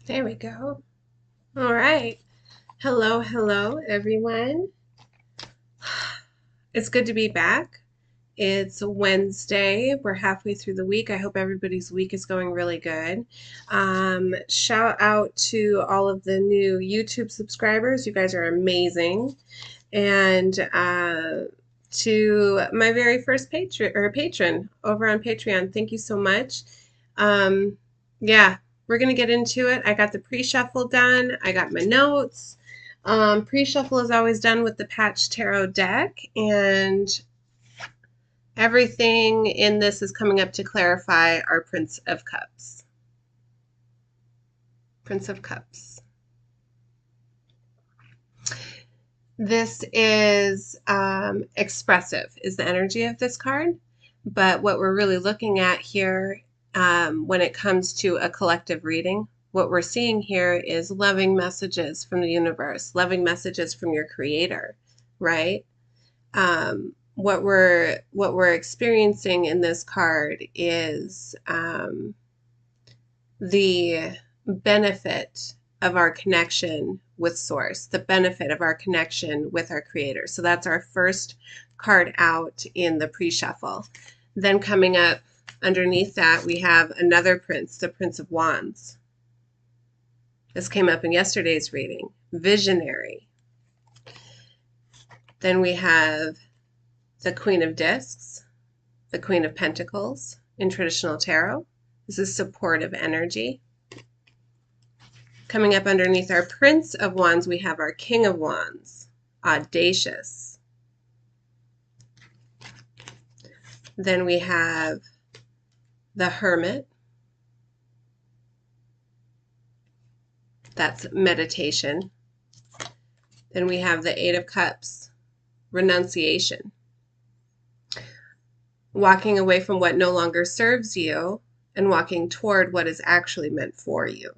There we go. All right. Hello, hello, everyone. It's good to be back. It's Wednesday. We're halfway through the week. I hope everybody's week is going really good. Shout out to all of the new YouTube subscribers. You guys are amazing. And to my very first patron over on Patreon, thank you so much. Um, yeah, we're gonna get into it. I got the pre-shuffle done. I got my notes. Pre-shuffle is always done with the Patch Tarot deck, and everything in this is coming up to clarify our Prince of Cups. Prince of Cups. This is expressive is the energy of this card, but what we're really looking at here when it comes to a collective reading, what we're seeing here is loving messages from the universe, loving messages from your creator, right? What we're experiencing in this card is the benefit of our connection with source, the benefit of our connection with our creator. So that's our first card out in the pre-shuffle. Then coming up underneath that, we have another prince, the Prince of Wands. This came up in yesterday's reading, visionary. Then we have the Queen of Discs, the Queen of Pentacles in traditional tarot. This is supportive energy. Coming up underneath our Prince of Wands, we have our King of Wands, audacious. Then we have the Hermit. That's meditation. Then we have the Eight of Cups, renunciation. Walking away from what no longer serves you and walking toward what is actually meant for you.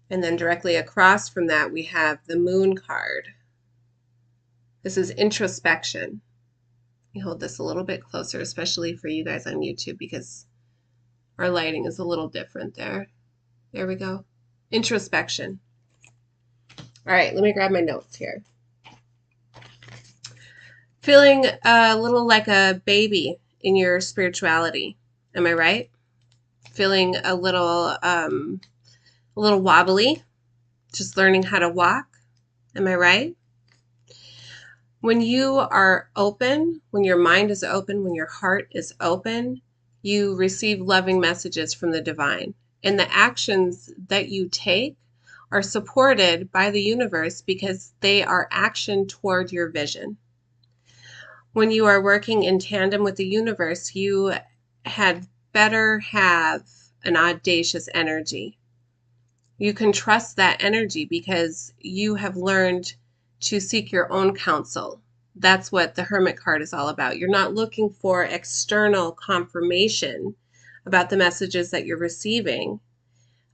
And then directly across from that, we have the Moon card. This is introspection. Let me hold this a little bit closer, especially for you guys on YouTube, because our lighting is a little different there. There we go. Introspection. All right, let me grab my notes here. Feeling a little like a baby in your spirituality. Am I right? Feeling a little wobbly, just learning how to walk. Am I right? When you are open, when your mind is open, when your heart is open, you receive loving messages from the divine. And the actions that you take are supported by the universe because they are action toward your vision. When you are working in tandem with the universe, you had better have an audacious energy. You can trust that energy because you have learned to seek your own counsel. That's what the Hermit card is all about. You're not looking for external confirmation about the messages that you're receiving.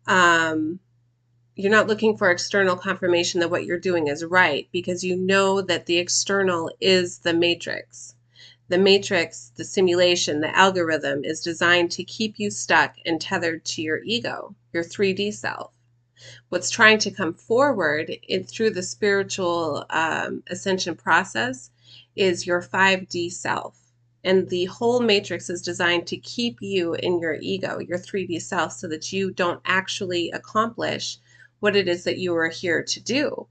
You're not looking for external confirmation that what you're doing is right because you know that the external is the matrix. The matrix, the simulation, the algorithm is designed to keep you stuck and tethered to your ego, your 3D self. What's trying to come forward through the spiritual ascension process is your 5D self. And the whole matrix is designed to keep you in your ego, your 3D self, so that you don't actually accomplish what it is that you are here to do.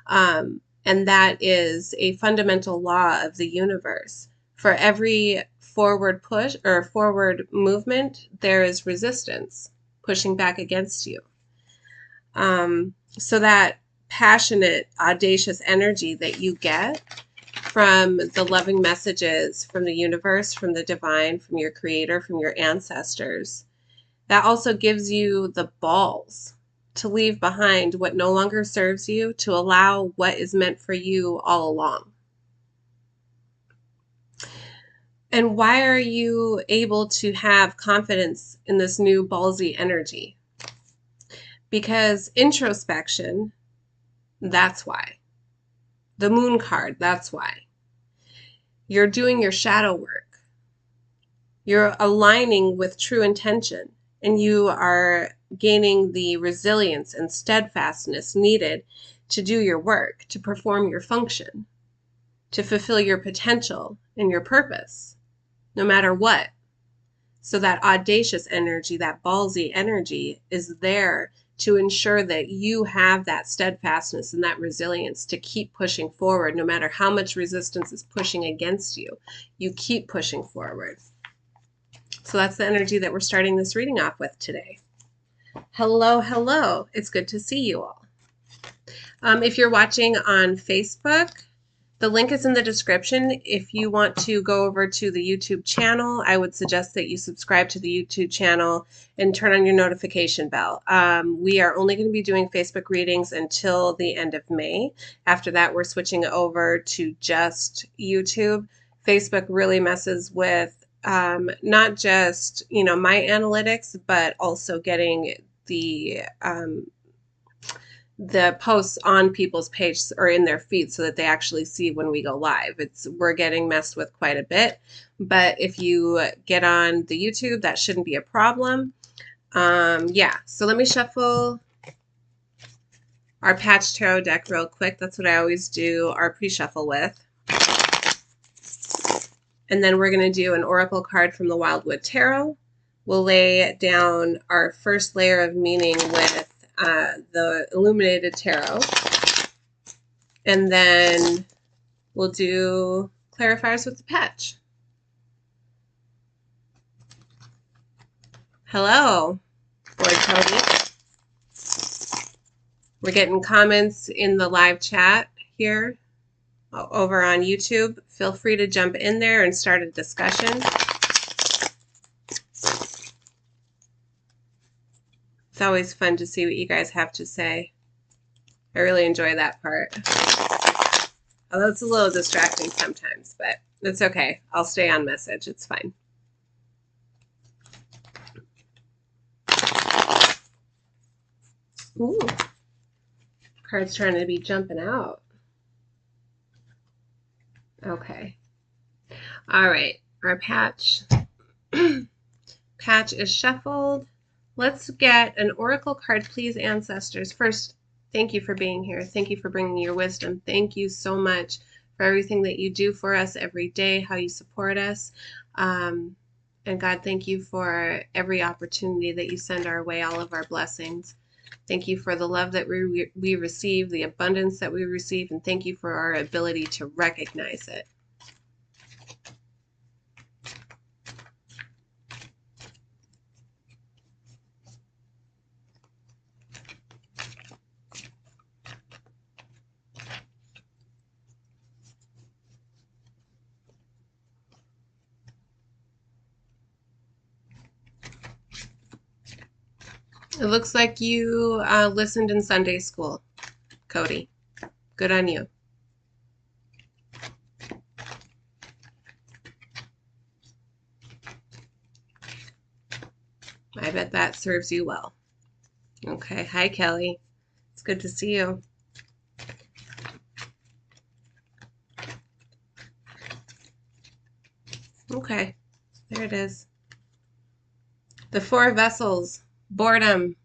And that is a fundamental law of the universe. For every forward push or forward movement, there is resistance pushing back against you. So that passionate, audacious energy that you get from the loving messages from the universe, from the divine, from your creator, from your ancestors, that also gives you the balls to leave behind what no longer serves you, to allow what is meant for you all along. And why are you able to have confidence in this new ballsy energy? Because introspection, that's why. The Moon card, that's why. You're doing your shadow work. You're aligning with true intention. and you are gaining the resilience and steadfastness needed to do your work, to perform your function, to fulfill your potential and your purpose, no matter what. So that audacious energy, that ballsy energy is there to ensure that you have that steadfastness and that resilience to keep pushing forward no matter how much resistance is pushing against you. You keep pushing forward. So that's the energy that we're starting this reading off with today. Hello, hello. It's good to see you all. If you're watching on Facebook, the link is in the description. If you want to go over to the YouTube channel, I would suggest that you subscribe to the YouTube channel and turn on your notification bell. We are only going to be doing Facebook readings until the end of May. After that, we're switching over to just YouTube. Facebook really messes with not just, my analytics, but also getting the posts on people's pages or in their feed so that they actually see when we go live. We're getting messed with quite a bit, but if you get on the YouTube, that shouldn't be a problem. Yeah, so let me shuffle our Patch Tarot deck real quick. That's what I always do our pre-shuffle with. And then we're going to do an oracle card from the Wildwood Tarot. We'll lay down our first layer of meaning with the Illuminated Tarot, and then we'll do clarifiers with the patch. Hello, Board Cody. We're getting comments in the live chat here over on YouTube. Feel free to jump in there and start a discussion. It's always fun to see what you guys have to say. I really enjoy that part. Although it's a little distracting sometimes, but it's okay. I'll stay on message. It's fine. Ooh. Card's trying to be jumping out. Okay. All right. Our patch. Patch is shuffled. Let's get an oracle card, please, ancestors. First, thank you for being here. Thank you for bringing your wisdom. Thank you so much for everything that you do for us every day, how you support us. And God, thank you for every opportunity that you send our way, all of our blessings. Thank you for the love that we receive, the abundance that we receive, and thank you for our ability to recognize it. It looks like you listened in Sunday school, Cody. Good on you. I bet that serves you well. Okay. Hi, Kelly. It's good to see you. Okay. There it is. The Four of Vessels. Boredom.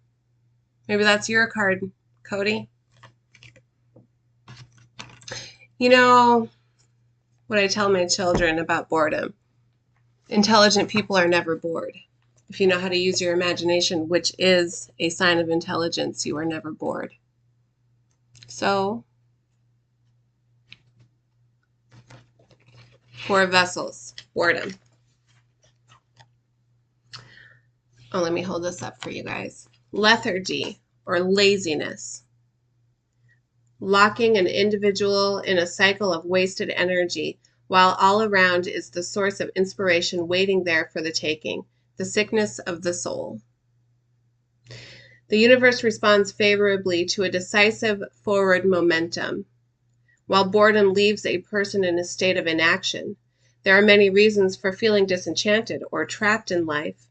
Maybe that's your card, Cody. You know what I tell my children about boredom? Intelligent people are never bored. If you know how to use your imagination, which is a sign of intelligence, you are never bored. So, Four of Vessels, boredom. Oh, let me hold this up for you guys. Lethargy or laziness. Locking an individual in a cycle of wasted energy while all around is the source of inspiration waiting there for the taking. The sickness of the soul. The universe responds favorably to a decisive forward momentum, while boredom leaves a person in a state of inaction. There are many reasons for feeling disenchanted or trapped in life.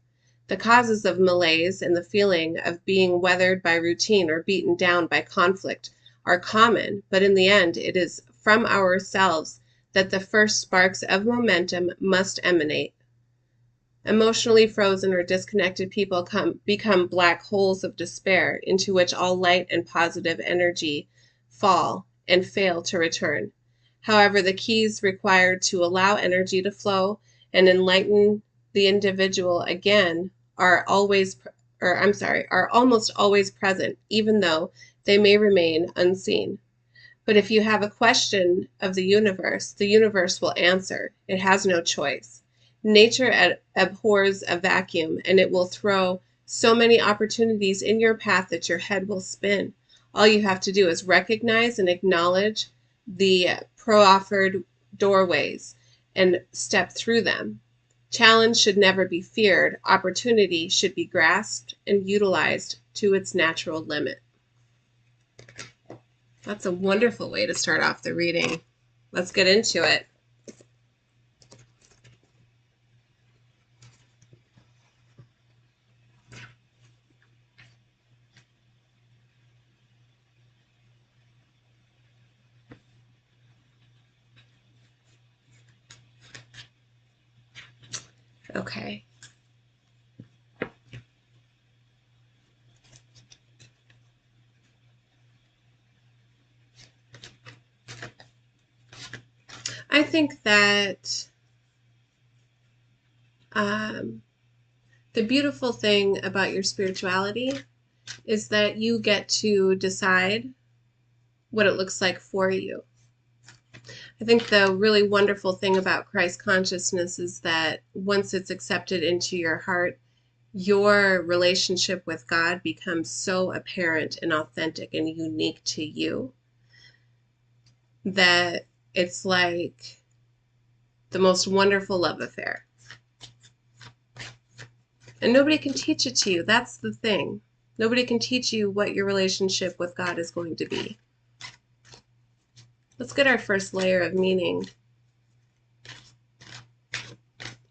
The causes of malaise and the feeling of being weathered by routine or beaten down by conflict are common, but in the end, it is from ourselves that the first sparks of momentum must emanate. Emotionally frozen or disconnected people become black holes of despair into which all light and positive energy fall and fail to return. However, the keys required to allow energy to flow and enlighten the individual again are are almost always present, even though they may remain unseen. But if you have a question of the universe will answer. It has no choice. Nature abhors a vacuum, and it will throw so many opportunities in your path that your head will spin. All you have to do is recognize and acknowledge the proffered doorways and step through them. Challenge should never be feared. Opportunity should be grasped and utilized to its natural limit. That's a wonderful way to start off the reading. Let's get into it. Okay. I think that the beautiful thing about your spirituality is that you get to decide what it looks like for you. I think the really wonderful thing about Christ consciousness is that once it's accepted into your heart, your relationship with God becomes so apparent and authentic and unique to you that it's like the most wonderful love affair. And nobody can teach it to you. That's the thing. Nobody can teach you what your relationship with God is going to be. Let's get our first layer of meaning.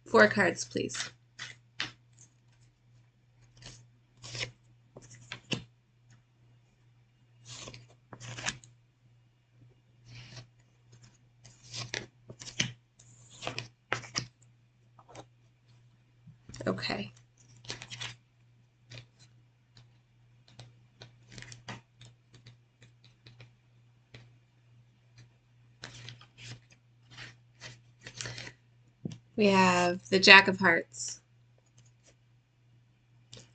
4 cards, please. Okay. We have the Jack of Hearts.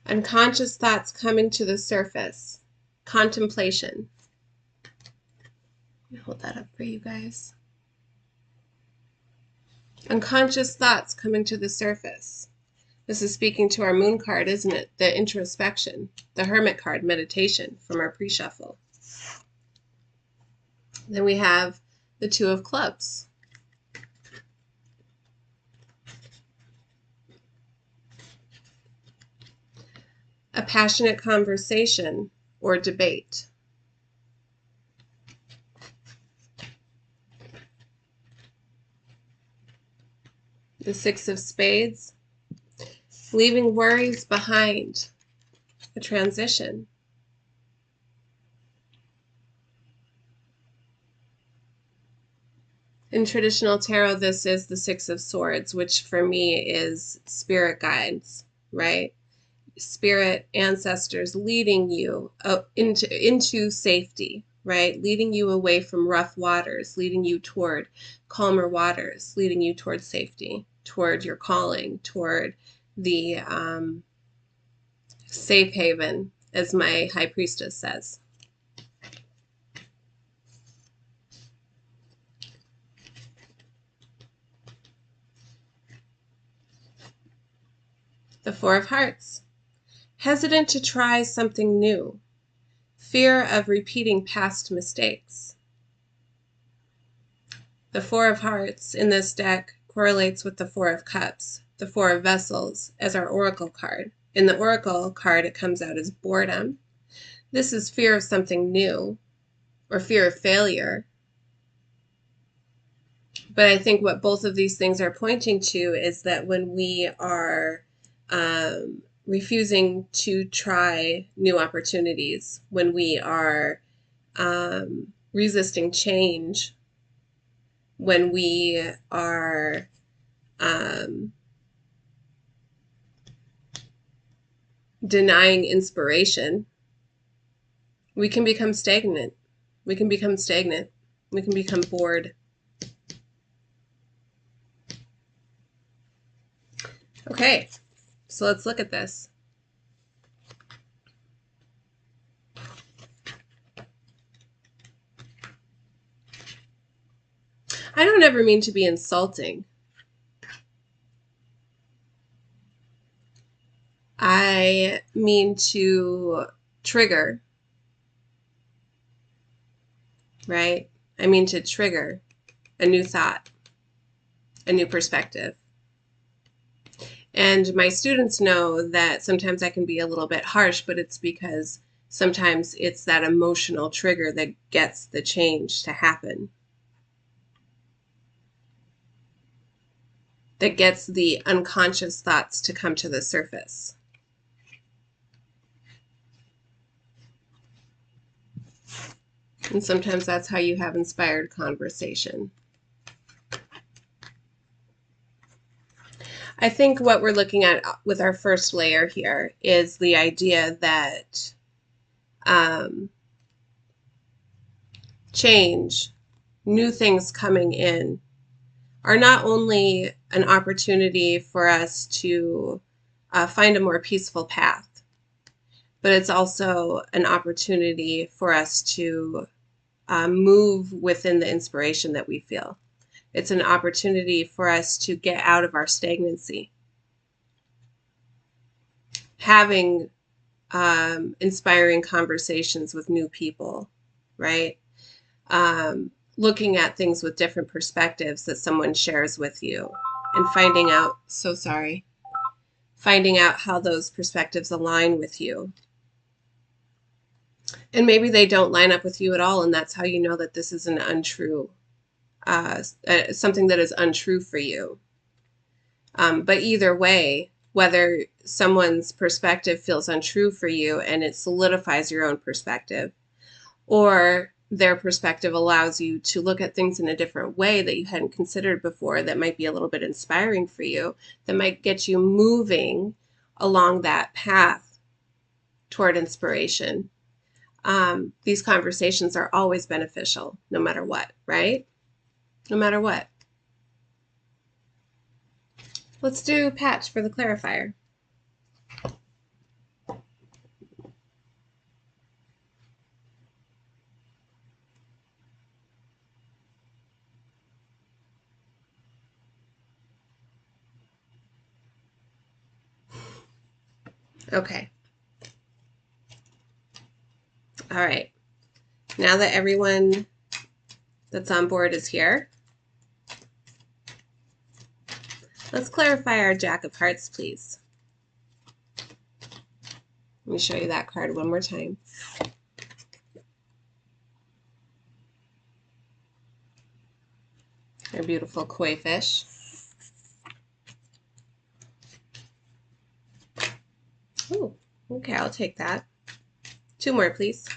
Unconscious thoughts coming to the surface. Contemplation. Let me hold that up for you guys. Unconscious thoughts coming to the surface. This is speaking to our moon card, isn't it? The introspection. The Hermit card, meditation, from our pre-shuffle. Then we have the 2 of Clubs. A passionate conversation or debate. The 6 of Spades. Leaving worries behind. A transition. In traditional tarot, this is the 6 of Swords, which for me is spirit guides, right? Spirit ancestors leading you into safety, right? Leading you away from rough waters, leading you toward calmer waters, leading you toward safety, toward your calling, toward the safe haven, as my high priestess says. The 4 of Hearts. Hesitant to try something new. Fear of repeating past mistakes. The 4 of Hearts in this deck correlates with the 4 of Cups, the 4 of Vessels, as our Oracle card. In the Oracle card, it comes out as boredom. This is fear of something new or fear of failure. But I think what both of these things are pointing to is that when we are refusing to try new opportunities, when we are resisting change, when we are denying inspiration, we can become stagnant. We can become stagnant. We can become bored. Okay, so let's look at this. I don't ever mean to be insulting. I mean to trigger, right? I mean to trigger a new thought, a new perspective. And my students know that sometimes I can be a little bit harsh, but it's because sometimes it's that emotional trigger that gets the change to happen, that gets the unconscious thoughts to come to the surface. And sometimes that's how you have inspired conversation. I think what we're looking at with our first layer here is the idea that change, new things coming in, are not only an opportunity for us to find a more peaceful path, but it's also an opportunity for us to move within the inspiration that we feel. It's an opportunity for us to get out of our stagnancy. Having inspiring conversations with new people, right? Looking at things with different perspectives that someone shares with you and finding out, finding out how those perspectives align with you. And maybe they don't line up with you at all, and that's how you know that this is an untrue, something that is untrue for you. But either way, whether someone's perspective feels untrue for you and it solidifies your own perspective, or their perspective allows you to look at things in a different way that you hadn't considered before, that might be a little bit inspiring for you, that might get you moving along that path toward inspiration. These conversations are always beneficial, no matter what, right? No matter what. Let's do patch for the clarifier. Okay. All right. Now that everyone that's on board is here, let's clarify our Jack of Hearts, please. Let me show you that card one more time. Our beautiful koi fish. Oh, okay, I'll take that. 2 more, please.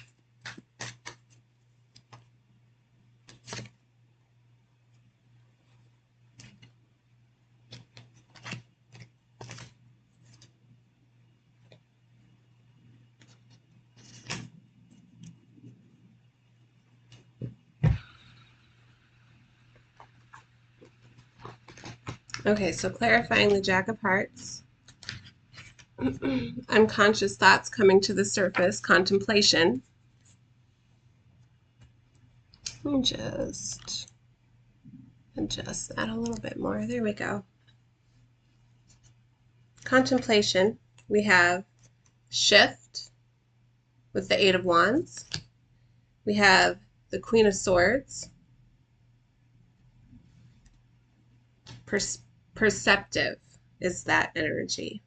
Okay, so clarifying the Jack of Hearts. Unconscious thoughts coming to the surface, contemplation. Let me just adjust that a little bit more. There we go. Contemplation, we have shift with the 8 of Wands. We have the Queen of Swords. Perceptive is that energy.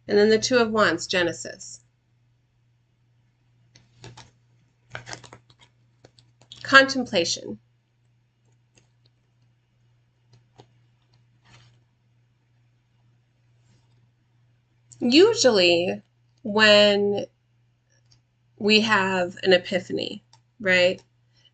And then the 2 of Wands, Genesis. Contemplation. Usually when we have an epiphany, right,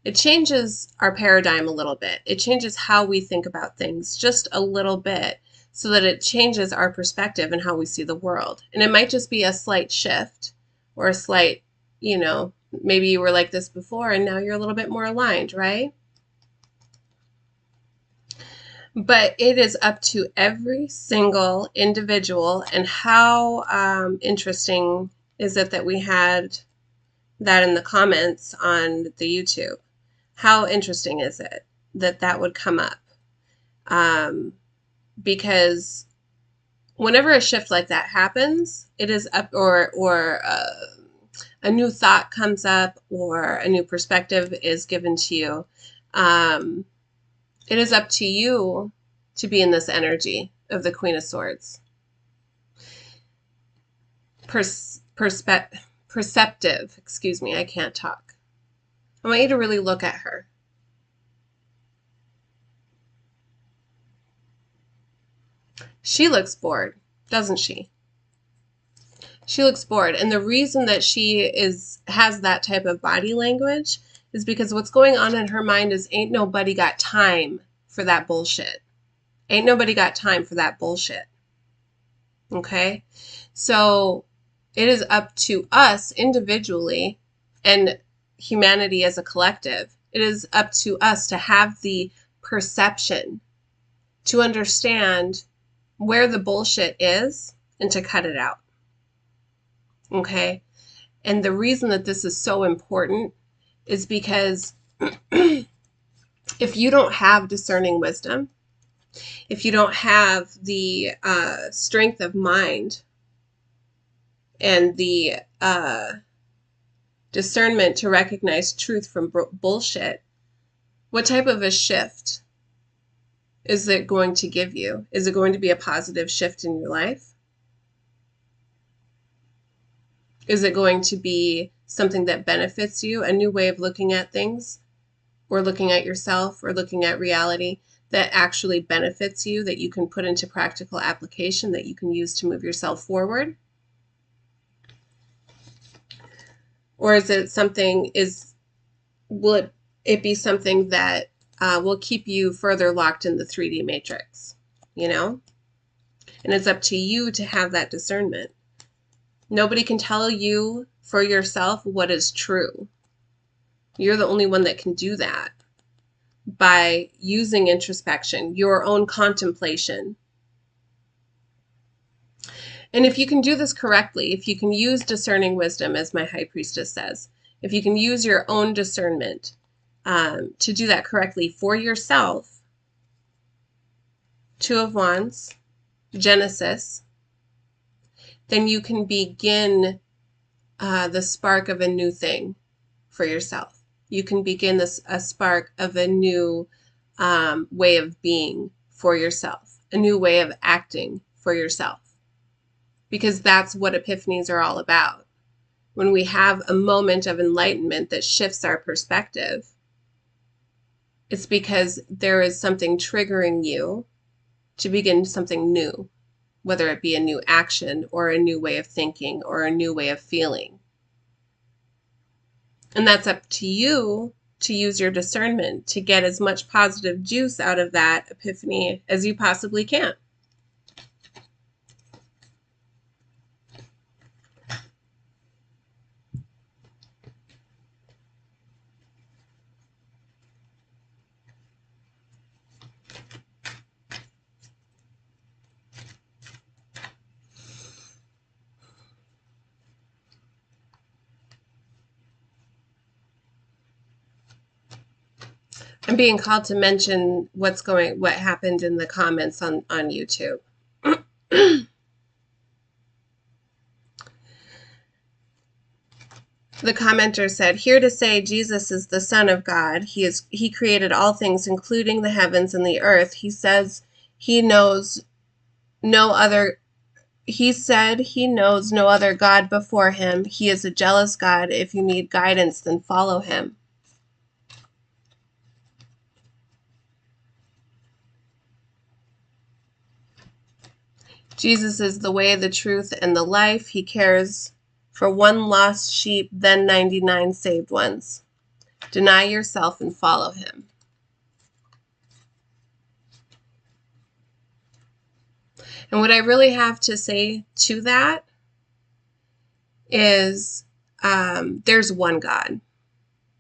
it changes our paradigm a little bit. It changes how we think about things just a little bit, so that it changes our perspective and how we see the world. And it might just be a slight shift or a slight, maybe you were like this before and now you're a little bit more aligned, right? But it is up to every single individual. And how interesting is it that we had that in the comments on the YouTube? How interesting is it that that would come up? Because whenever a shift like that happens, it is up, or a new thought comes up, or a new perspective is given to you. It is up to you to be in this energy of the Queen of Swords. Perceptive, excuse me, I can't talk. I want you to really look at her. She looks bored, doesn't she? She looks bored. And the reason that she has that type of body language is because what's going on in her mind is ain't nobody got time for that bullshit. Ain't nobody got time for that bullshit. Okay? So it is up to us individually and humanity as a collective. It is up to us to have the perception to understand where the bullshit is and to cut it out. Okay? And the reason that this is so important is because if you don't have discerning wisdom, if you don't have the strength of mind and the discernment to recognize truth from bullshit, what type of a shift is it going to give you? Is it going to be a positive shift in your life? Is it going to be something that benefits you, a new way of looking at things, or looking at yourself, or looking at reality that actually benefits you, that you can put into practical application, that you can use to move yourself forward? Or is it something, will it be something that will keep you further locked in the 3D matrix, And it's up to you to have that discernment. Nobody can tell you for yourself what is true. You're the only one that can do that by using introspection, your own contemplation. And if you can do this correctly, if you can use discerning wisdom, as my high priestess says, if you can use your own discernment to do that correctly for yourself, Two of Wands, Genesis, then you can begin the spark of a new thing for yourself. You can begin a spark of a new way of being for yourself, a new way of acting for yourself. Because that's what epiphanies are all about. When we have a moment of enlightenment that shifts our perspective, it's because there is something triggering you to begin something new, whether it be a new action or a new way of thinking or a new way of feeling. And that's up to you to use your discernment to get as much positive juice out of that epiphany as you possibly can. I'm being called to mention what happened in the comments on YouTube. The commenter said, "Here to say Jesus is the Son of God. He created all things, including the heavens and the earth. He says he knows no other. He said he knows no other God before him. He is a jealous God. If you need guidance, then follow him." Jesus is the way, the truth, and the life. He cares for one lost sheep, then 99 saved ones. Deny yourself and follow him. And what I really have to say to that is there's one God.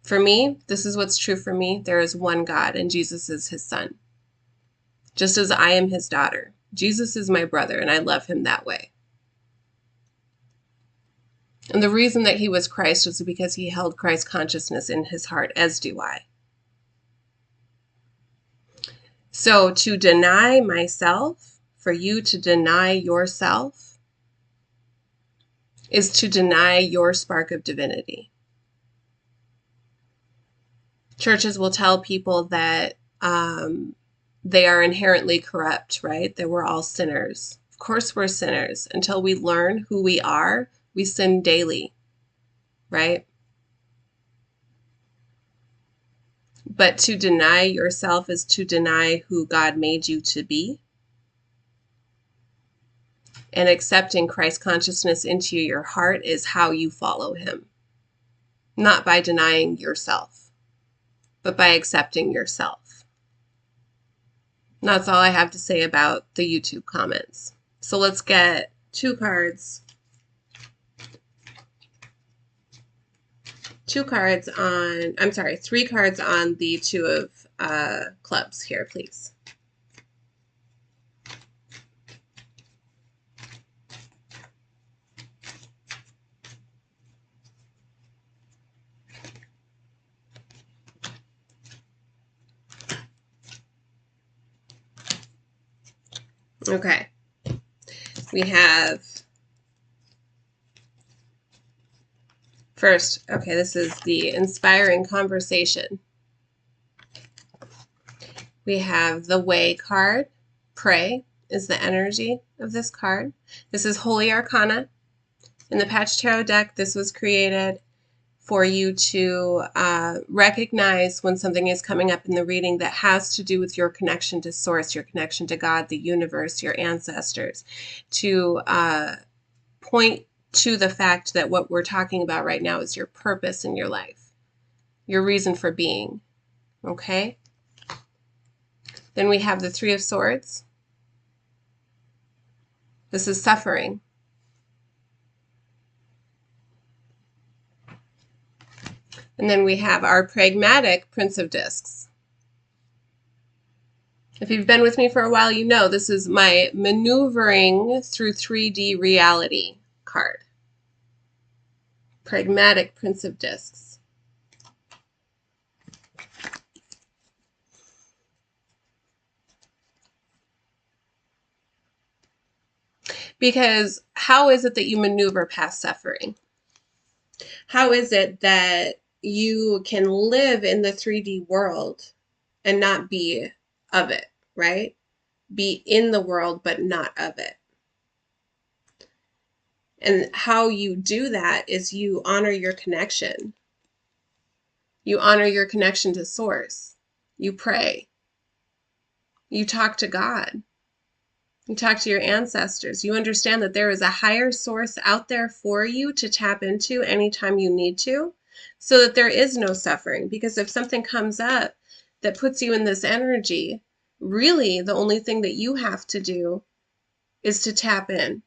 For me, this is what's true for me. There is one God, and Jesus is his son. Just as I am his daughter. Jesus is my brother, and I love him that way. And the reason that he was Christ was because he held Christ consciousness in his heart, as do I. So to deny myself, for you to deny yourself, is to deny your spark of divinity. Churches will tell people that they are inherently corrupt, right? That we're all sinners. Of course we're sinners. Until we learn who we are, we sin daily, right? But to deny yourself is to deny who God made you to be. And accepting Christ consciousness into your heart is how you follow him. Not by denying yourself, but by accepting yourself. And that's all I have to say about the YouTube comments. So let's get three cards on the Two of Clubs here, please. Okay. We have first, okay, this is the inspiring conversation. We have the Way card. Pray is the energy of this card. This is Holy Arcana. In the Patch Tarot deck, this was created for you to recognize when something is coming up in the reading that has to do with your connection to Source, your connection to God, the universe, your ancestors, to point to the fact that what we're talking about right now is your purpose in your life, your reason for being, okay? Then we have the Three of Swords. This is suffering. And then we have our pragmatic Prince of Discs. If you've been with me for a while, you know this is my maneuvering through 3D reality card. Pragmatic Prince of Discs. Because how is it that you maneuver past suffering? How is it that you can live in the 3D world and not be of it, right? Be in the world, but not of it. And how you do that is you honor your connection. You honor your connection to Source. You pray. You talk to God. You talk to your ancestors. You understand that there is a higher source out there for you to tap into anytime you need to, so that there is no suffering. Because if something comes up that puts you in this energy, really the only thing that you have to do is to tap in.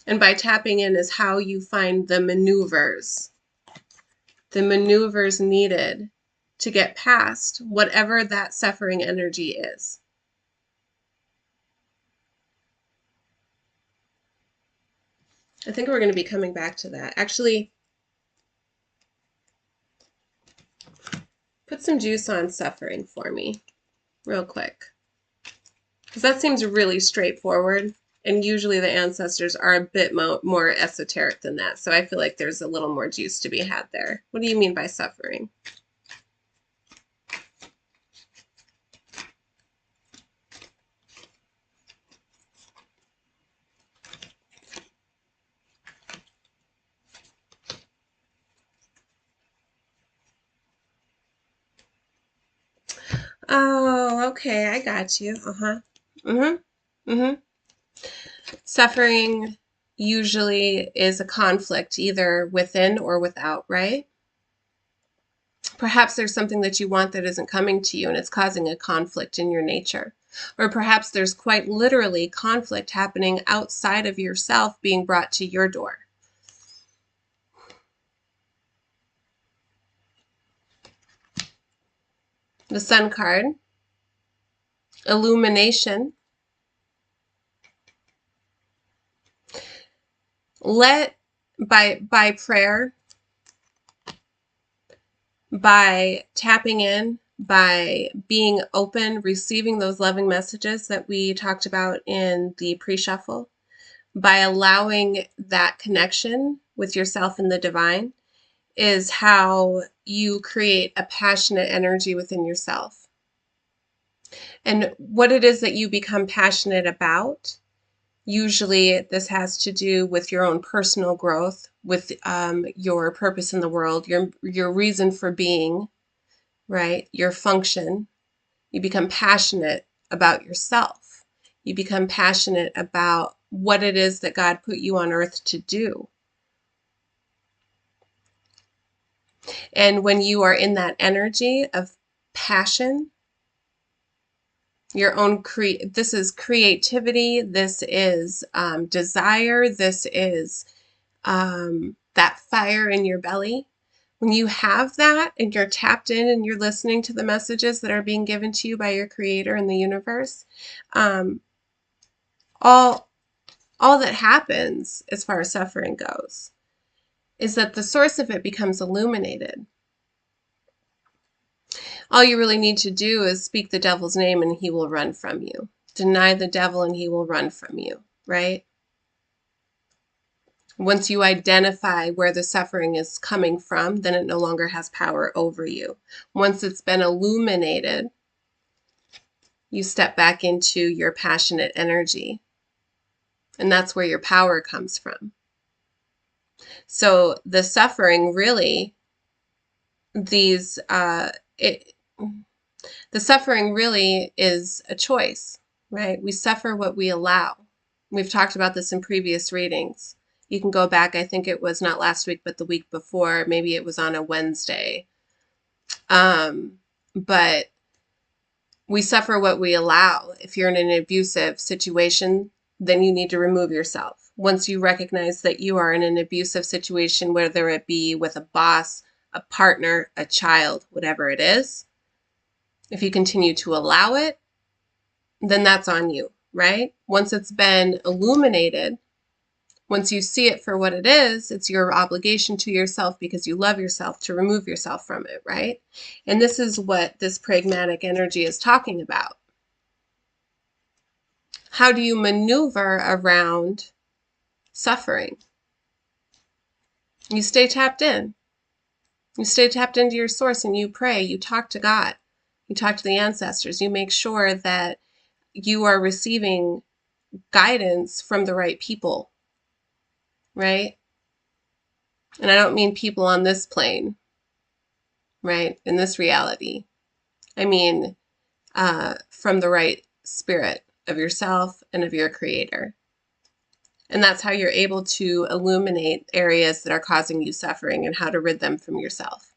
And by tapping in is how you find the maneuvers needed to get past whatever that suffering energy is. I think we're going to be coming back to that. Actually, put some juice on suffering for me real quick, because that seems really straightforward, and usually the ancestors are a bit more esoteric than that, so I feel like there's a little more juice to be had there. What do you mean by suffering? Oh, okay, I got you. Suffering usually is a conflict either within or without, right? Perhaps there's something that you want that isn't coming to you and it's causing a conflict in your nature. Or perhaps there's quite literally conflict happening outside of yourself being brought to your door. The Sun card, illumination. Let, by prayer, by tapping in, by being open, receiving those loving messages that we talked about in the pre-shuffle, by allowing that connection with yourself and the divine, is how you create a passionate energy within yourself. And what it is that you become passionate about, usually this has to do with your own personal growth, with your purpose in the world, your reason for being, right? Your function. You become passionate about yourself. You become passionate about what it is that God put you on earth to do. And when you are in that energy of passion, your own this is creativity, this is desire, this is that fire in your belly. When you have that and you're tapped in and you're listening to the messages that are being given to you by your creator in the universe, all that happens as far as suffering goes is that the source of it becomes illuminated. All you really need to do is speak the devil's name and he will run from you. Deny the devil and he will run from you, right? Once you identify where the suffering is coming from, then it no longer has power over you. Once it's been illuminated, you step back into your passionate energy. And that's where your power comes from. So the suffering really, the suffering really is a choice, right? We suffer what we allow. We've talked about this in previous readings. You can go back, I think it was not last week, but the week before. Maybe it was on a Wednesday. But we suffer what we allow. If you're in an abusive situation, then you need to remove yourself. Once you recognize that you are in an abusive situation, whether it be with a boss, a partner, a child, whatever it is, if you continue to allow it, then that's on you, right? Once it's been illuminated, once you see it for what it is, it's your obligation to yourself because you love yourself to remove yourself from it, right? And this is what this pragmatic energy is talking about. How do you maneuver around suffering? You stay tapped in. You stay tapped into your source and you pray. You talk to God. You talk to the ancestors. You make sure that you are receiving guidance from the right people, right? And I don't mean people on this plane, right? In this reality. I mean from the right spirit of yourself and of your creator. And that's how you're able to illuminate areas that are causing you suffering and how to rid them from yourself.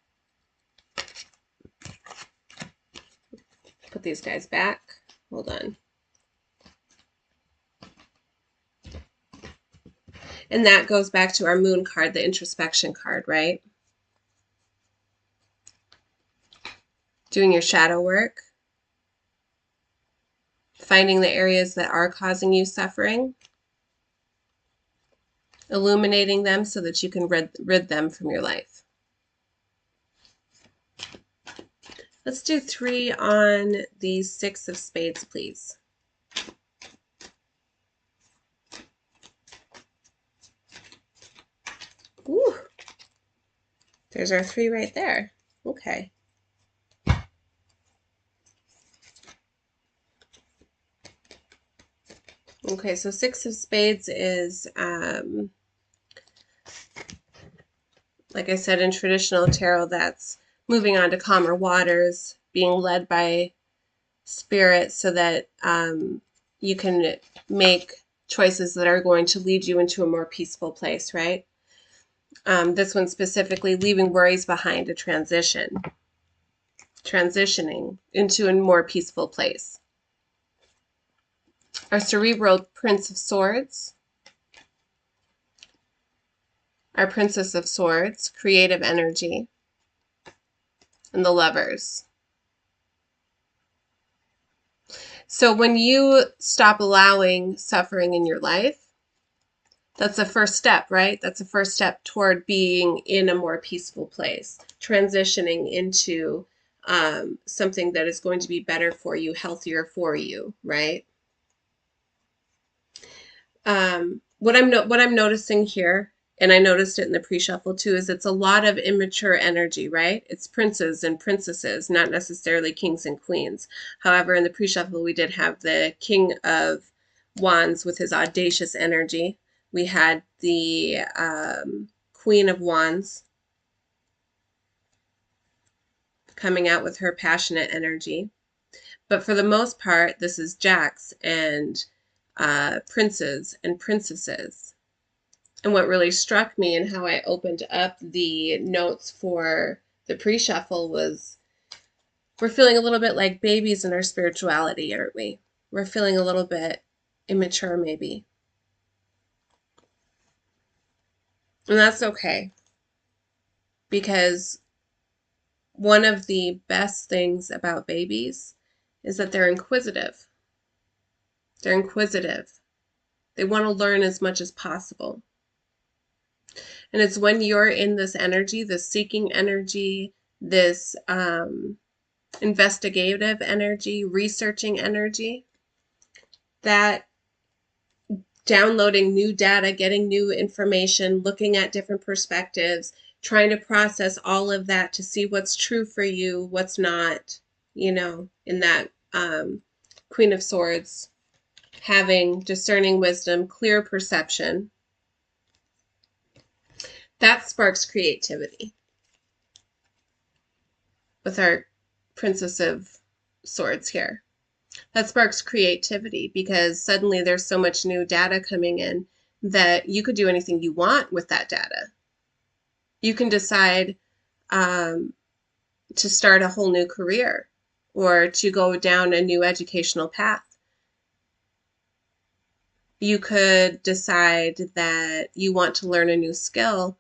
Put these guys back. Hold on. And that goes back to our moon card, the introspection card, right? Doing your shadow work. Finding the areas that are causing you suffering. Illuminating them so that you can rid them from your life. Let's do 3 on the 6 of spades, please. Ooh, there's our 3 right there. Okay. Okay, so 6 of spades is, like I said, in traditional tarot, that's moving on to calmer waters, being led by spirit so that you can make choices that are going to lead you into a more peaceful place, right? This one specifically, leaving worries behind, a transition. Transitioning into a more peaceful place. Our cerebral Prince of Swords. Our Princess of Swords, creative energy. And the Lovers. So when you stop allowing suffering in your life, that's the first step, right? That's the first step toward being in a more peaceful place, transitioning into something that is going to be better for you, healthier for you, right? What I'm noticing here, and I noticed it in the pre-shuffle too, is it's a lot of immature energy, right? It's princes and princesses, not necessarily kings and queens. However, in the pre-shuffle, we did have the King of Wands with his audacious energy. We had the Queen of Wands coming out with her passionate energy. But for the most part, this is jacks and princes and princesses. And what really struck me and how I opened up the notes for the pre-shuffle was we're feeling a little bit like babies in our spirituality, aren't we? We're feeling a little bit immature maybe. And that's okay, because one of the best things about babies is that they're inquisitive. They're inquisitive. They want to learn as much as possible. And it's when you're in this energy, this seeking energy, this investigative energy, researching energy, that downloading new data, getting new information, looking at different perspectives, trying to process all of that to see what's true for you, what's not, you know, in that Queen of Swords, having discerning wisdom, clear perception, that sparks creativity. With our Princess of Swords here, that sparks creativity because suddenly there's so much new data coming in that you could do anything you want with that data. You can decide to start a whole new career or to go down a new educational path. You could decide that you want to learn a new skill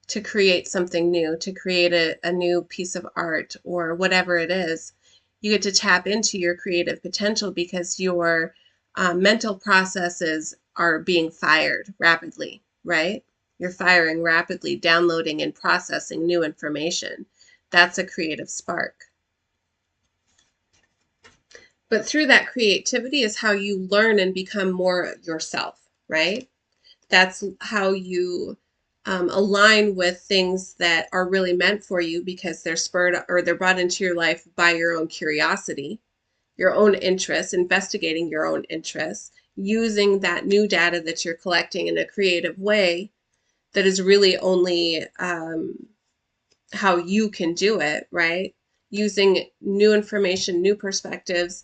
to create something new, to create a new piece of art or whatever it is. You get to tap into your creative potential because your mental processes are being fired rapidly, right? You're firing rapidly, downloading and processing new information. That's a creative spark. But through that creativity is how you learn and become more yourself, right? That's how you align with things that are really meant for you because they're spurred or they're brought into your life by your own curiosity, your own interests, investigating your own interests, using that new data that you're collecting in a creative way that is really only how you can do it, right? Using new information, new perspectives,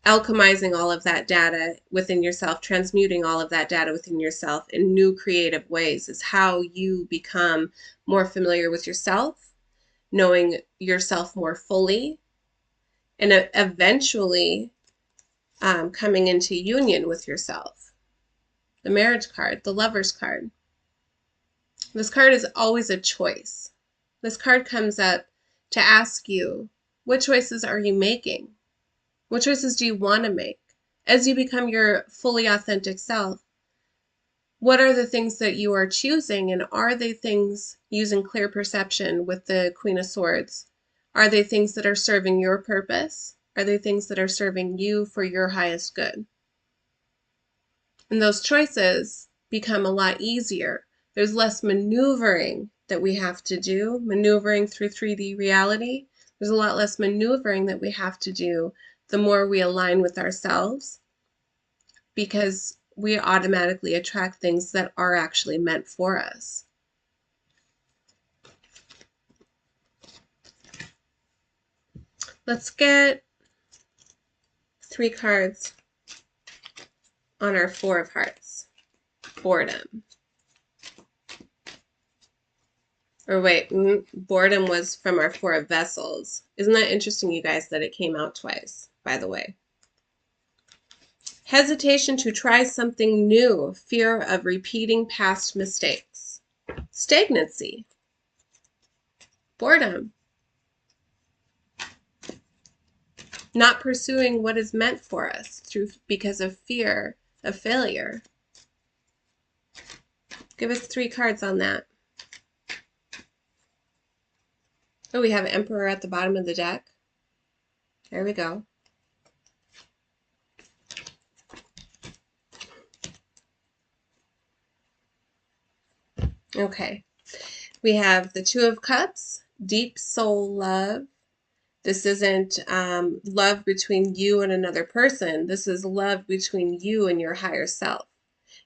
alchemizing all of that data within yourself, transmuting all of that data within yourself in new creative ways is how you become more familiar with yourself, knowing yourself more fully, and eventually coming into union with yourself. The marriage card, the lover's card. This card is always a choice. This card comes up to ask you, what choices are you making? What choices do you want to make? As you become your fully authentic self, what are the things that you are choosing, and are they things using clear perception with the Queen of Swords? Are they things that are serving your purpose? Are they things that are serving you for your highest good? And those choices become a lot easier. There's less maneuvering that we have to do, maneuvering through 3D reality. There's a lot less maneuvering that we have to do the more we align with ourselves, because we automatically attract things that are actually meant for us. Let's get 3 cards on our 4 of Hearts. Boredom. Or wait, boredom was from our Four of Vessels. Isn't that interesting, you guys, that it came out twice, by the way? Hesitation to try something new, fear of repeating past mistakes. Stagnancy, boredom, not pursuing what is meant for us because of fear of failure. Give us 3 cards on that. Oh, we have Emperor at the bottom of the deck. There we go. Okay. We have the Two of Cups, deep soul love. This isn't love between you and another person. This is love between you and your higher self.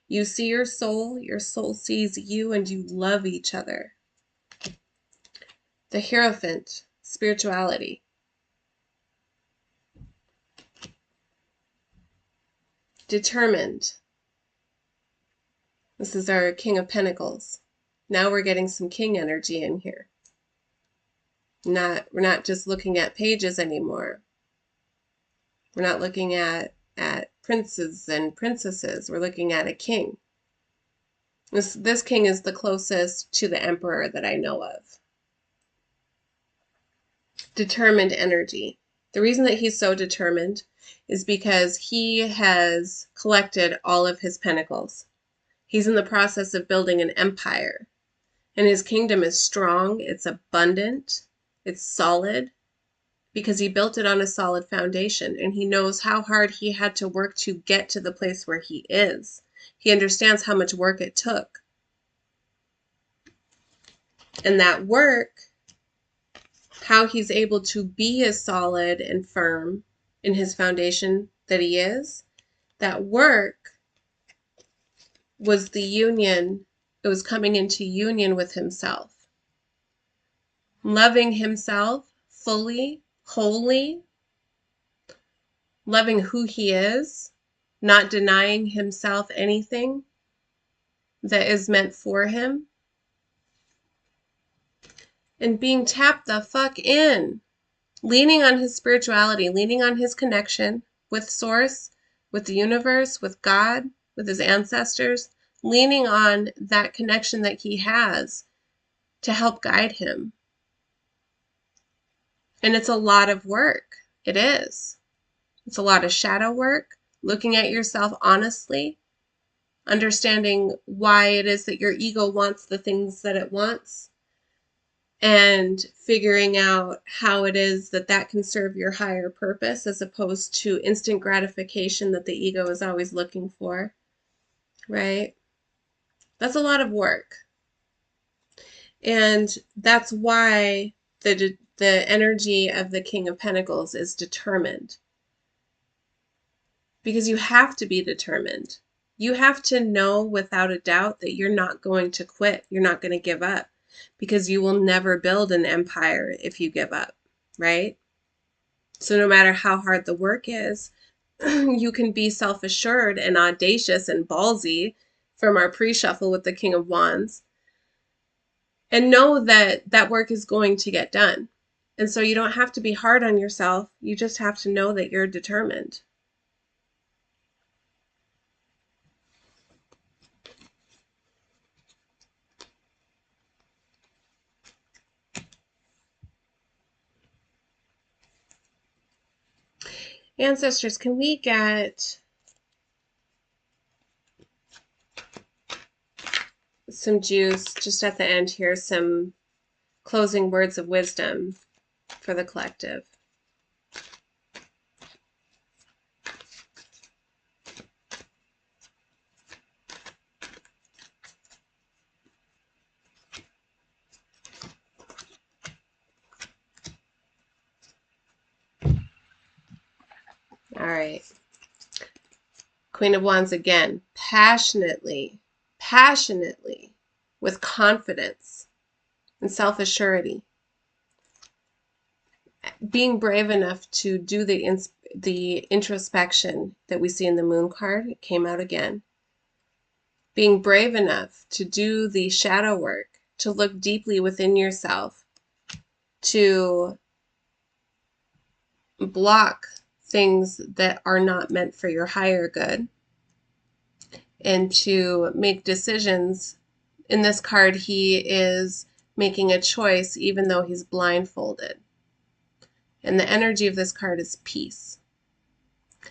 You see your soul sees you, and you love each other. The Hierophant, spirituality. Determined. This is our King of Pentacles. Now we're getting some King energy in here. We're not just looking at pages anymore. We're not looking at princes and princesses. We're looking at a king. This king is the closest to the emperor that I know of. Determined energy. The reason that he's so determined is because he has collected all of his pentacles. He's in the process of building an empire. And his kingdom is strong, it's abundant, it's solid, because he built it on a solid foundation, and he knows how hard he had to work to get to the place where he is. He understands how much work it took. And that work, how he's able to be as solid and firm in his foundation that he is, that work was the union. It was coming into union with himself. Loving himself fully, wholly, loving who he is, not denying himself anything that is meant for him, and being tapped the fuck in, leaning on his spirituality, leaning on his connection with Source, with the universe, with God, with his ancestors, leaning on that connection that he has to help guide him. And it's a lot of work. It is. It's a lot of shadow work, looking at yourself honestly, understanding why it is that your ego wants the things that it wants, and figuring out how it is that that can serve your higher purpose as opposed to instant gratification that the ego is always looking for, right? That's a lot of work. And that's why the energy of the King of Pentacles is determined. Because you have to be determined. You have to know without a doubt that you're not going to quit. You're not going to give up, because you will never build an empire if you give up, right? So no matter how hard the work is, you can be self-assured and audacious and ballsy from our pre-shuffle with the King of Wands, and know that that work is going to get done. And so you don't have to be hard on yourself. You just have to know that you're determined. Ancestors, can we get some juice just at the end here, some closing words of wisdom for the collective? All right. Queen of Wands again, passionately, with confidence and self-assurity. Being brave enough to do the introspection that we see in the Moon card. It came out again. Being brave enough to do the shadow work to look deeply within yourself, to block things that are not meant for your higher good, and to make decisions. In this card, he is making a choice even though he's blindfolded. And the energy of this card is peace.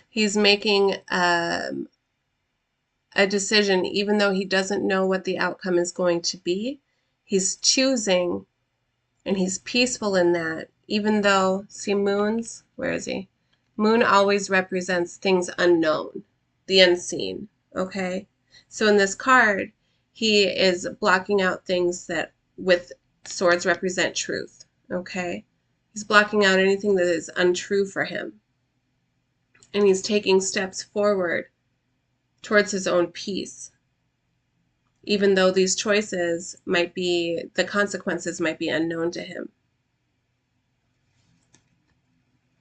He's making a decision even though he doesn't know what the outcome is going to be. He's choosing, and he's peaceful in that, even though, see, moons, where is he? Moon always represents things unknown, the unseen, okay? So in this card, he is blocking out things that with swords represent truth, okay? He's blocking out anything that is untrue for him. And he's taking steps forward towards his own peace, even though these choices might be, the consequences might be unknown to him.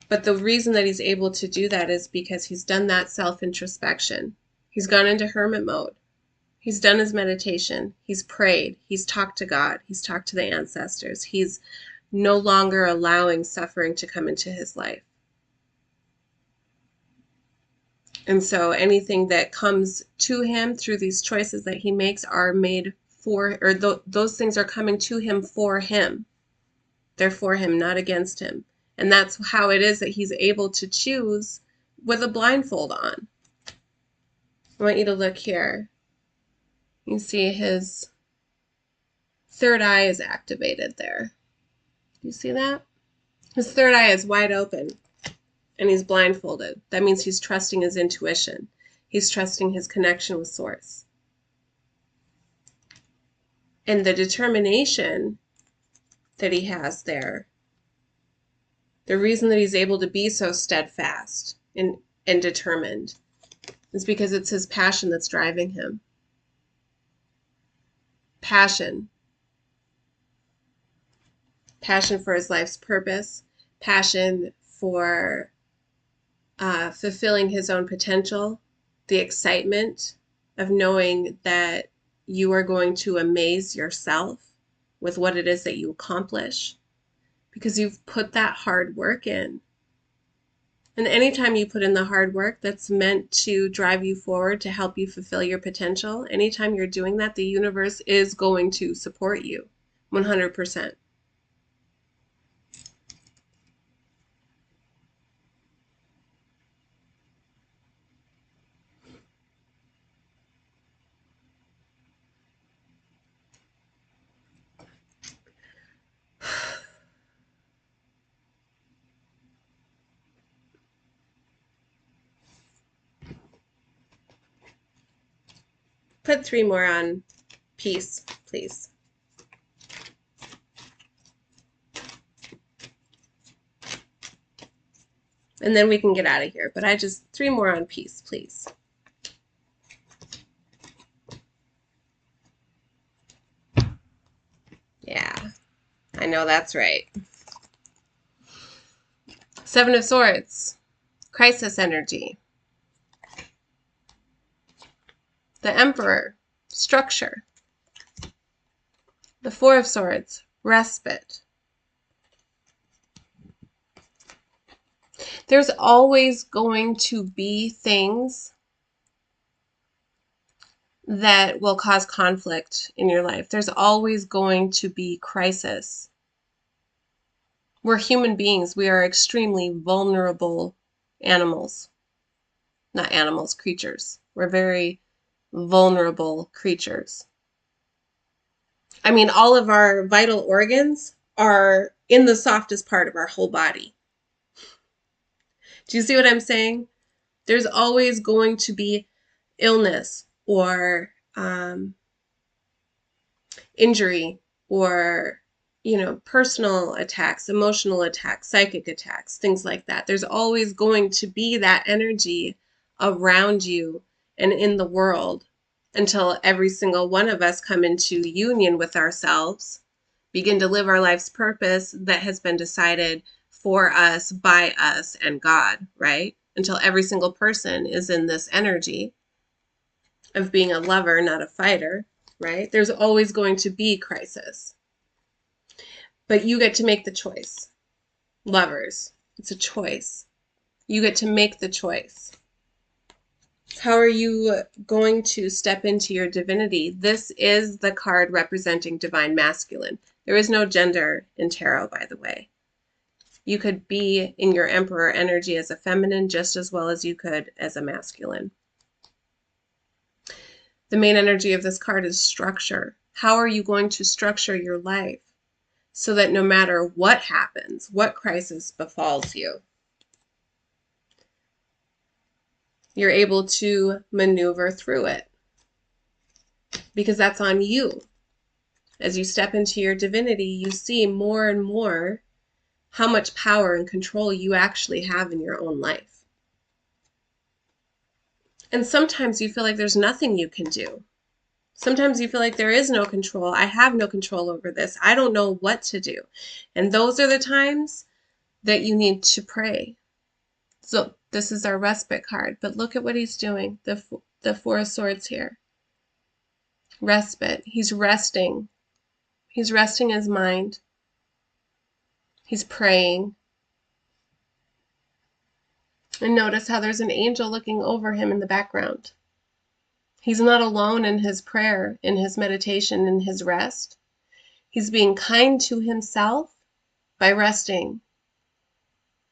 But the reason that he's able to do that is because he's done that self-introspection. He's gone into hermit mode. He's done his meditation. He's prayed. He's talked to God. He's talked to the ancestors. He's no longer allowing suffering to come into his life. And so anything that comes to him through these choices that he makes are made for, or those things are coming to him for him. They're for him, not against him. And that's how it is that he's able to choose with a blindfold on. I want you to look here. You see his third eye is activated there. You see that? His third eye is wide open and he's blindfolded. That means he's trusting his intuition. He's trusting his connection with Source. And the determination that he has there, the reason that he's able to be so steadfast and determined is because it's his passion that's driving him. Passion. Passion for his life's purpose. Passion for fulfilling his own potential. The excitement of knowing that you are going to amaze yourself with what it is that you accomplish, because you've put that hard work in. And anytime you put in the hard work that's meant to drive you forward, to help you fulfill your potential, anytime you're doing that, the universe is going to support you 100%. Put 3 more on peace, please. And then we can get out of here. But 3 more on peace, please. Yeah, I know that's right. 7 of Swords, crisis energy. The Emperor, structure. The 4 of Swords, respite. There's always going to be things that will cause conflict in your life. There's always going to be crisis. We're human beings. We are extremely vulnerable animals. Not animals, creatures. We're very vulnerable creatures. I mean, all of our vital organs are in the softest part of our whole body. Do you see what I'm saying? There's always going to be illness or injury or, personal attacks, emotional attacks, psychic attacks, things like that. There's always going to be that energy around you and in the world until every single one of us come into union with ourselves, begin to live our life's purpose that has been decided for us, by us, and God, right? Until every single person is in this energy of being a lover, not a fighter. right? There's always going to be crisis. But you get to make the choice. Lovers, it's a choice. You get to make the choice. How are you going to step into your divinity? This is the card representing divine masculine. There is no gender in tarot, by the way. You could be in your emperor energy as a feminine just as well as you could as a masculine. The main energy of this card is structure. How are you going to structure your life so that no matter what happens, what crisis befalls you, you're able to maneuver through it? Because that's on you. As you step into your divinity, you see more and more how much power and control you actually have in your own life. And sometimes you feel like there's nothing you can do. Sometimes you feel like there is no control. I have no control over this. I don't know what to do. And those are the times that you need to pray. So this is our respite card. But look at what he's doing. The Four of Swords here. Respite. He's resting. He's resting his mind. He's praying. And notice how there's an angel looking over him in the background. He's not alone in his prayer, in his meditation, in his rest. He's being kind to himself by resting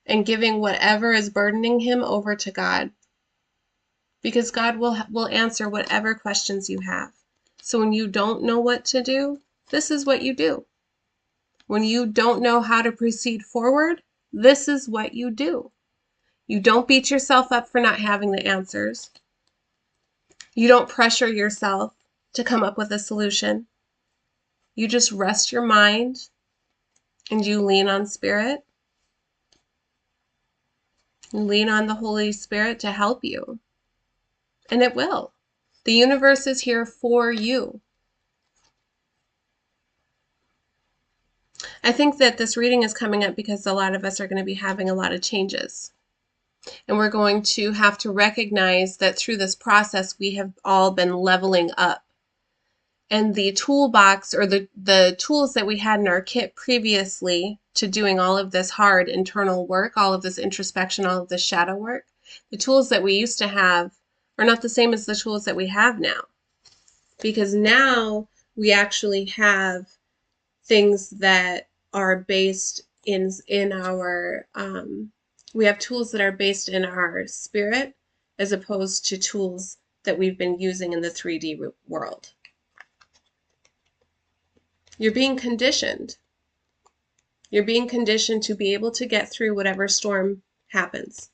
and giving whatever is burdening him over to God. Because God will answer whatever questions you have. So when you don't know what to do, this is what you do. When you don't know how to proceed forward, this is what you do. You don't beat yourself up for not having the answers. You don't pressure yourself to come up with a solution. You just rest your mind and you lean on Spirit. You lean on the Holy Spirit to help you. And it will. The universe is here for you. I think that this reading is coming up because a lot of us are going to be having a lot of changes. And we're going to have to recognize that through this process, we have all been leveling up. And the toolbox, or the tools that we had in our kit previously to doing all of this hard internal work, all of this introspection, all of this shadow work, the tools that we used to have are not the same as the tools that we have now. Because now we actually have things that are based in our, we have tools that are based in our spirit as opposed to tools that we've been using in the 3D world. You're being conditioned. You're being conditioned to be able to get through whatever storm happens.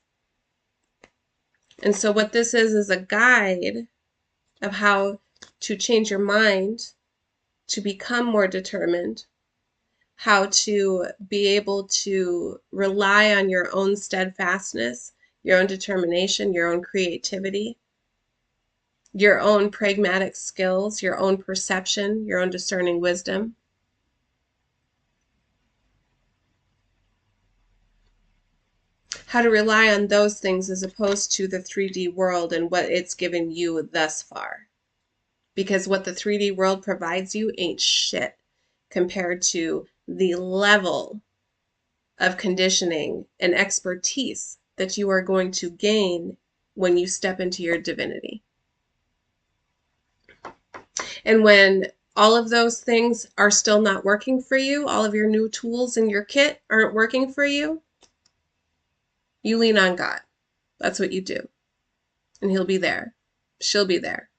And so what this is a guide of how to change your mind, to become more determined, how to be able to rely on your own steadfastness, your own determination, your own creativity, your own pragmatic skills, your own perception, your own discerning wisdom. How to rely on those things as opposed to the 3D world and what it's given you thus far. Because what the 3D world provides you ain't shit compared to the level of conditioning and expertise that you are going to gain when you step into your divinity. And when all of those things are still not working for you, all of your new tools in your kit aren't working for you, you lean on God. That's what you do. And He'll be there. She'll be there.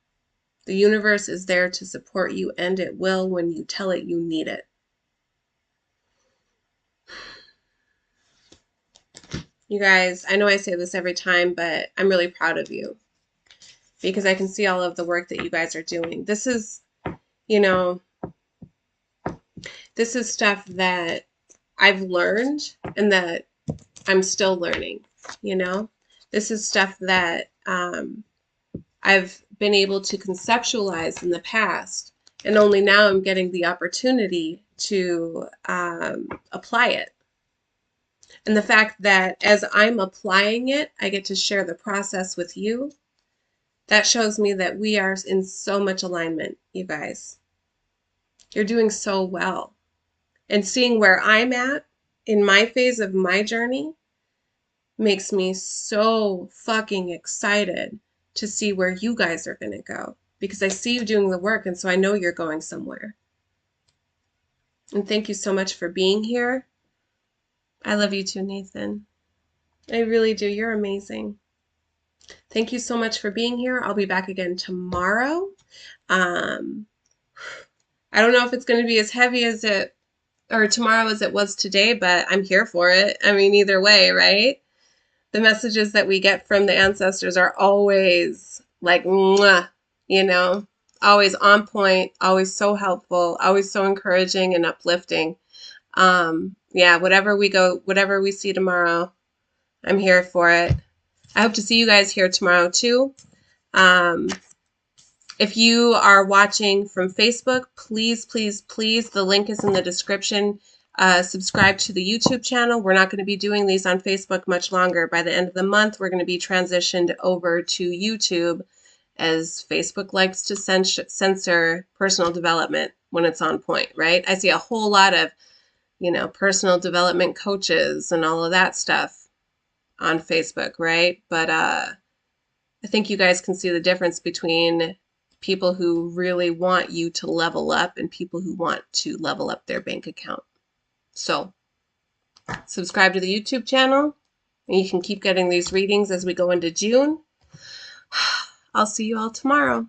The universe is there to support you, and it will when you tell it you need it. You guys, I know I say this every time, but I'm really proud of you because I can see all of the work that you guys are doing. This is, you know, this is stuff that I've learned and that I'm still learning, you know. This is stuff that I've been able to conceptualize in the past, and only now I'm getting the opportunity to apply it. And the fact that as I'm applying it, I get to share the process with you That shows me that we are in so much alignment, you guys. You're doing so well. And seeing where I'm at in my phase of my journey makes me so fucking excited to see where you guys are going to go, because I see you doing the work, and so I know you're going somewhere. And thank you so much for being here. I love you too, Nathan. I really do. You're amazing. Thank you so much for being here. I'll be back again tomorrow. Um, I don't know if it's going to be as heavy as it, or tomorrow as it was today, but I'm here for it. I mean, either way, right? The messages that we get from the ancestors are always like, mwah, you know, always on point, always so helpful, always so encouraging and uplifting. Yeah, whatever we see tomorrow, I'm here for it. I hope to see you guys here tomorrow too. If you are watching from Facebook, please, please, please, the link is in the description. Subscribe to the YouTube channel. We're not going to be doing these on Facebook much longer. By the end of the month, we're going to be transitioned over to YouTube, as Facebook likes to censor personal development when it's on point, right? I see a whole lot of, personal development coaches and all of that stuff on Facebook, right? But I think you guys can see the difference between people who really want you to level up and people who want to level up their bank account. So subscribe to the YouTube channel, and you can keep getting these readings as we go into June. I'll see you all tomorrow.